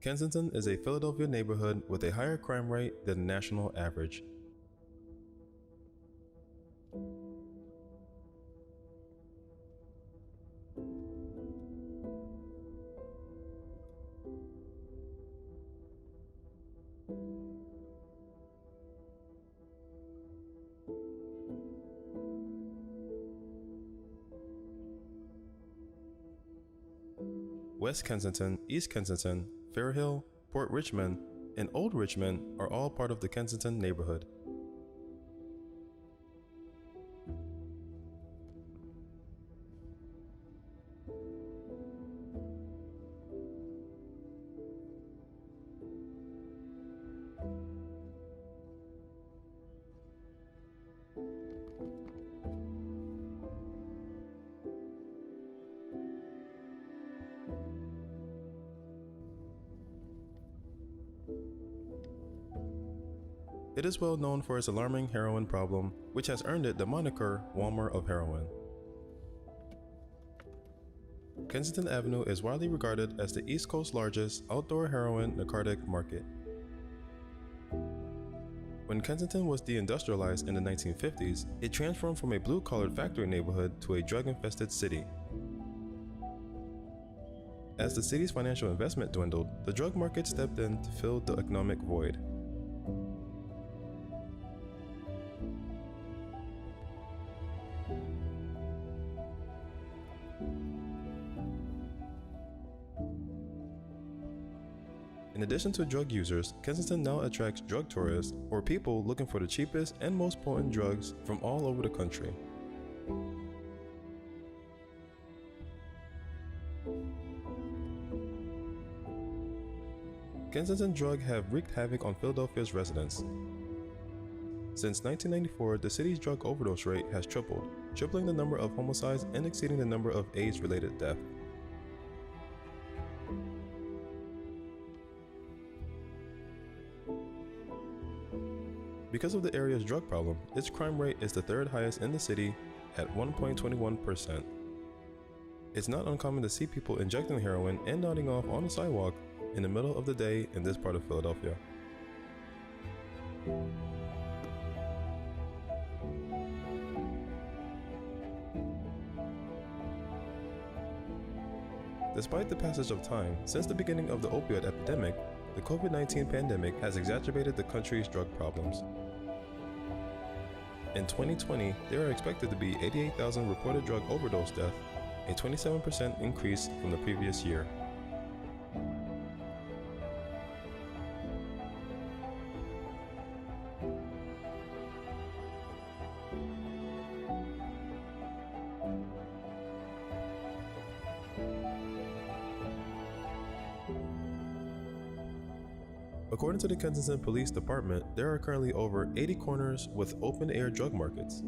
Kensington is a Philadelphia neighborhood with a higher crime rate than the national average. West Kensington, East Kensington, Fairhill, Port Richmond, and Old Richmond are all part of the Kensington neighborhood. It is well known for its alarming heroin problem, which has earned it the moniker Walmart of heroin. Kensington Avenue is widely regarded as the East Coast's largest outdoor heroin narcotic market. When Kensington was deindustrialized in the 1950s, it transformed from a blue-collar factory neighborhood to a drug-infested city. As the city's financial investment dwindled, the drug market stepped in to fill the economic void. In addition to drug users, Kensington now attracts drug tourists, or people looking for the cheapest and most potent drugs from all over the country. Kensington drugs have wreaked havoc on Philadelphia's residents. Since 1994, the city's drug overdose rate has tripled, tripling the number of homicides and exceeding the number of AIDS-related deaths. Because of the area's drug problem, its crime rate is the third highest in the city at 1.21%. It's not uncommon to see people injecting heroin and nodding off on the sidewalk in the middle of the day in this part of Philadelphia. Despite the passage of time, since the beginning of the opioid epidemic, the COVID-19 pandemic has exacerbated the country's drug problems. In 2020, there are expected to be 88,000 reported drug overdose deaths, a 27% increase from the previous year. According to the Kensington Police Department, there are currently over 80 corners with open-air drug markets.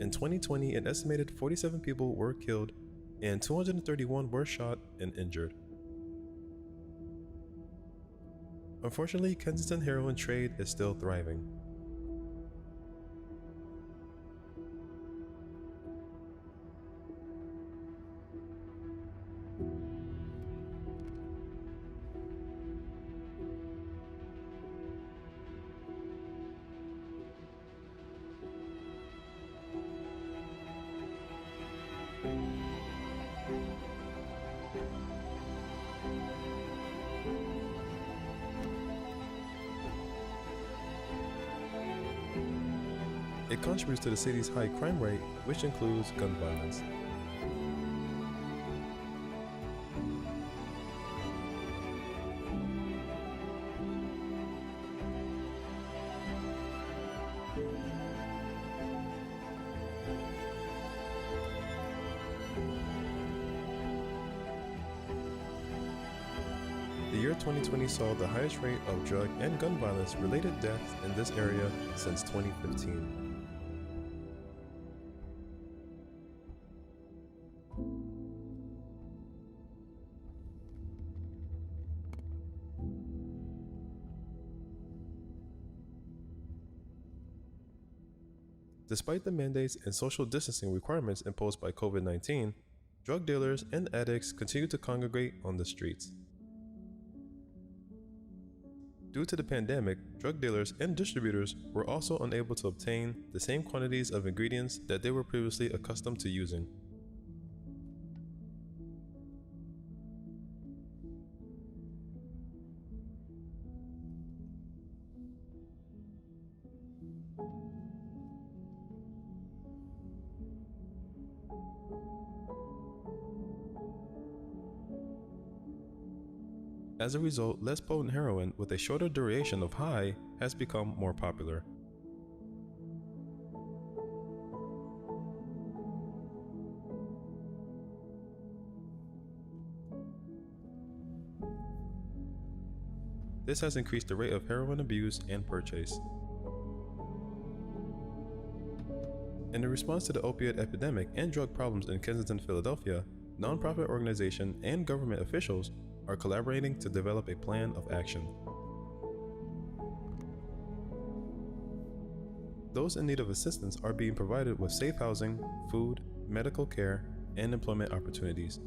In 2020, an estimated 47 people were killed and 231 were shot and injured. Unfortunately, Kensington heroin trade is still thriving. It contributes to the city's high crime rate, which includes gun violence. 2020 saw the highest rate of drug and gun violence related deaths in this area since 2015. Despite the mandates and social distancing requirements imposed by COVID-19, drug dealers and addicts continue to congregate on the streets. Due to the pandemic, drug dealers and distributors were also unable to obtain the same quantities of ingredients that they were previously accustomed to using. As a result, less potent heroin with a shorter duration of high has become more popular. This has increased the rate of heroin abuse and purchase. In response to the opioid epidemic and drug problems in Kensington, Philadelphia, nonprofit organizations and government officials are collaborating to develop a plan of action. Those in need of assistance are being provided with safe housing, food, medical care, and employment opportunities.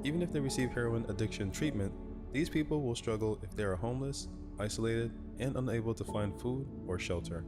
Even if they receive heroin addiction treatment, these people will struggle if they are homeless, isolated, and unable to find food or shelter.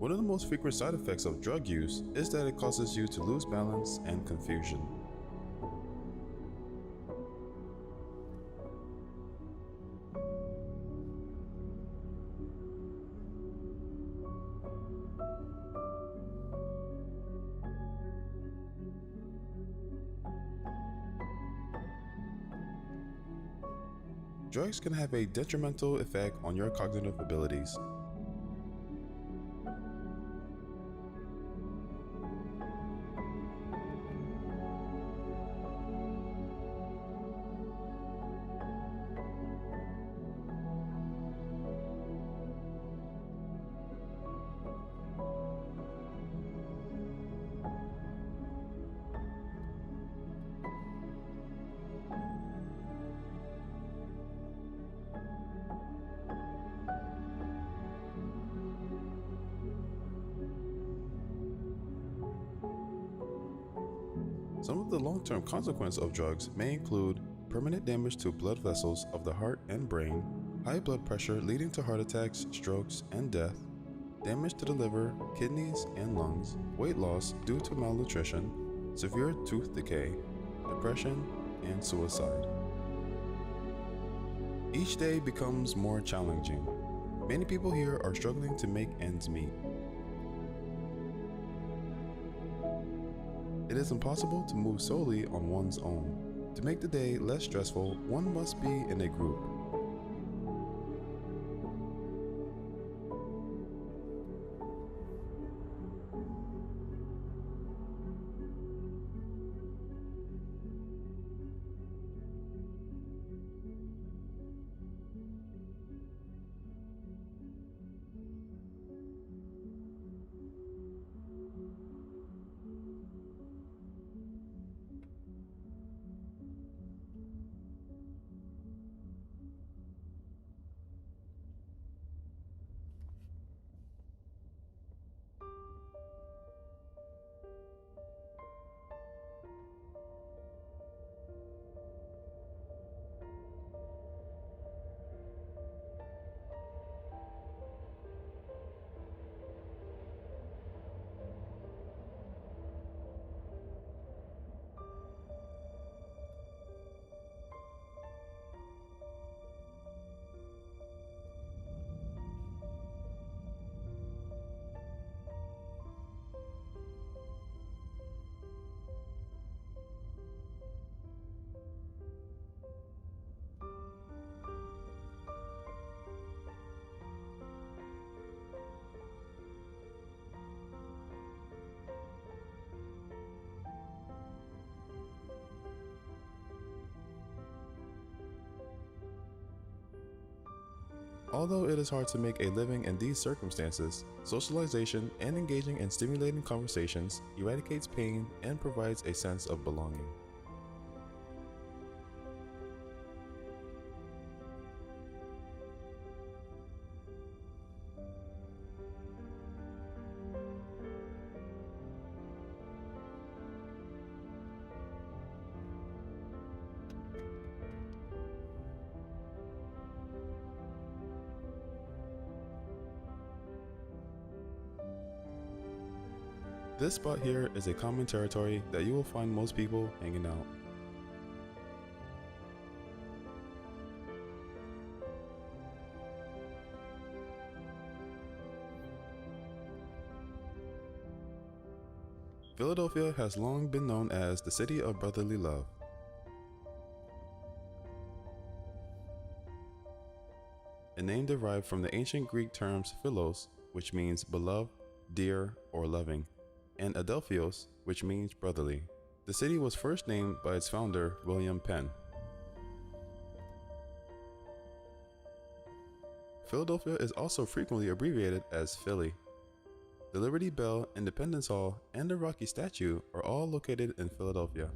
One of the most frequent side effects of drug use is that it causes you to lose balance and confusion. Drugs can have a detrimental effect on your cognitive abilities. Some of the long-term consequences of drugs may include permanent damage to blood vessels of the heart and brain, high blood pressure leading to heart attacks, strokes, and death, damage to the liver, kidneys, and lungs, weight loss due to malnutrition, severe tooth decay, depression, and suicide. Each day becomes more challenging. Many people here are struggling to make ends meet. It is impossible to move solely on one's own. To make the day less stressful, one must be in a group. Although it is hard to make a living in these circumstances, socialization and engaging in stimulating conversations eradicates pain and provides a sense of belonging. This spot here is a common territory that you will find most people hanging out. Philadelphia has long been known as the city of brotherly love. A name derived from the ancient Greek terms philos, which means beloved, dear, or loving, and adelphios, which means brotherly. The city was first named by its founder, William Penn. Philadelphia is also frequently abbreviated as Philly. The Liberty Bell, Independence Hall, and the Rocky statue are all located in Philadelphia.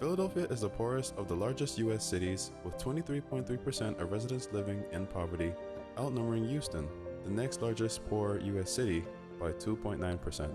Philadelphia is the poorest of the largest U.S. cities, with 23.3% of residents living in poverty, outnumbering Houston, the next largest poor U.S. city, by 2.9%.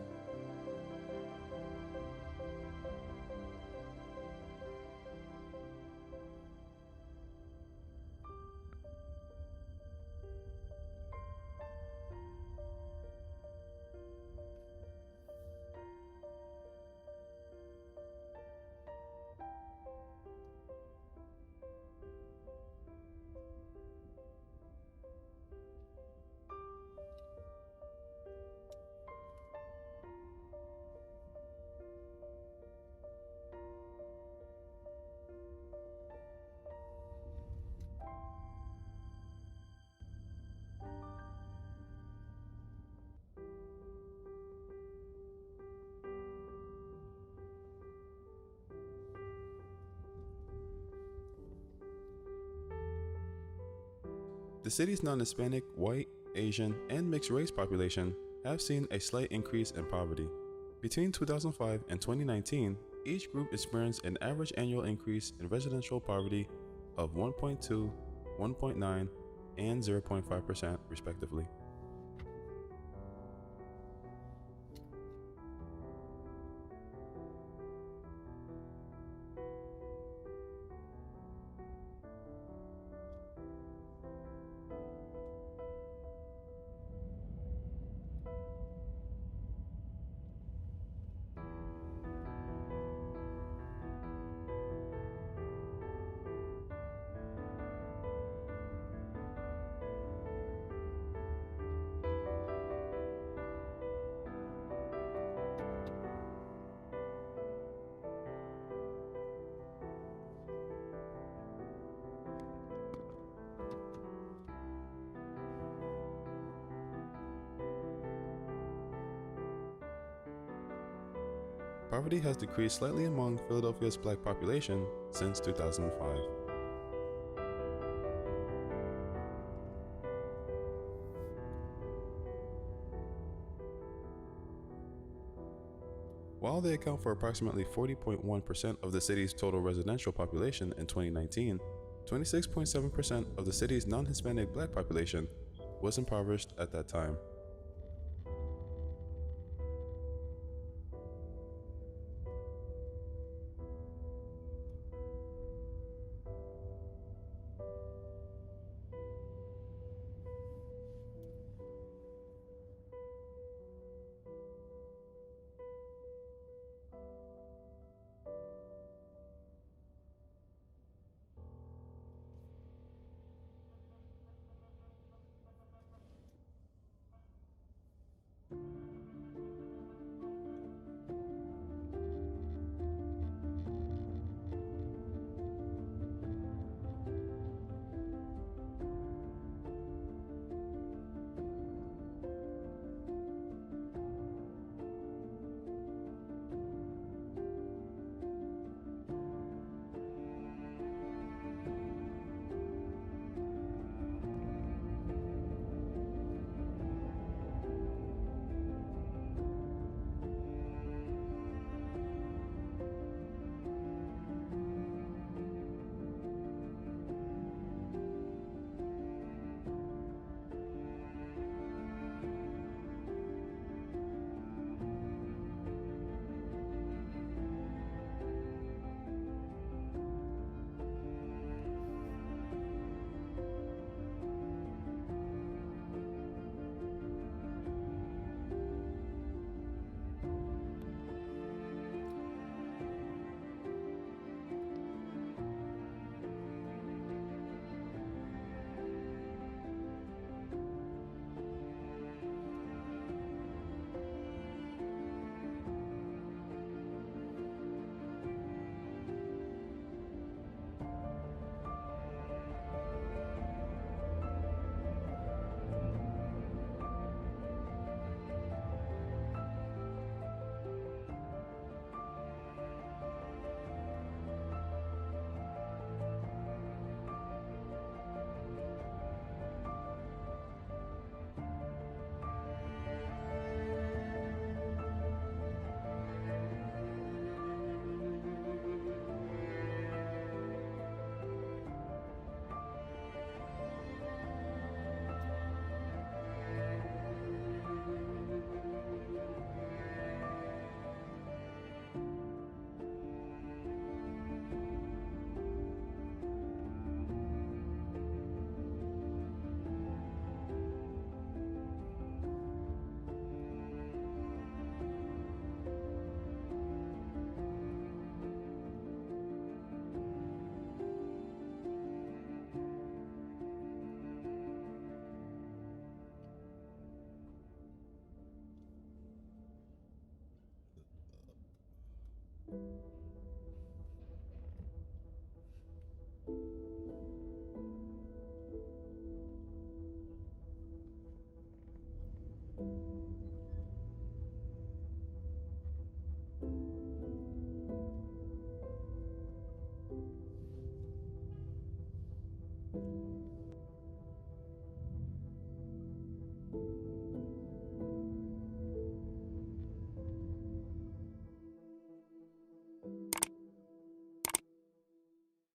The city's non-Hispanic, white, Asian, and mixed race population have seen a slight increase in poverty. Between 2005 and 2019, each group experienced an average annual increase in residential poverty of 1.2, 1.9, and 0.5% respectively. Poverty has decreased slightly among Philadelphia's black population since 2005. While they account for approximately 40.1% of the city's total residential population in 2019, 26.7% of the city's non-Hispanic black population was impoverished at that time.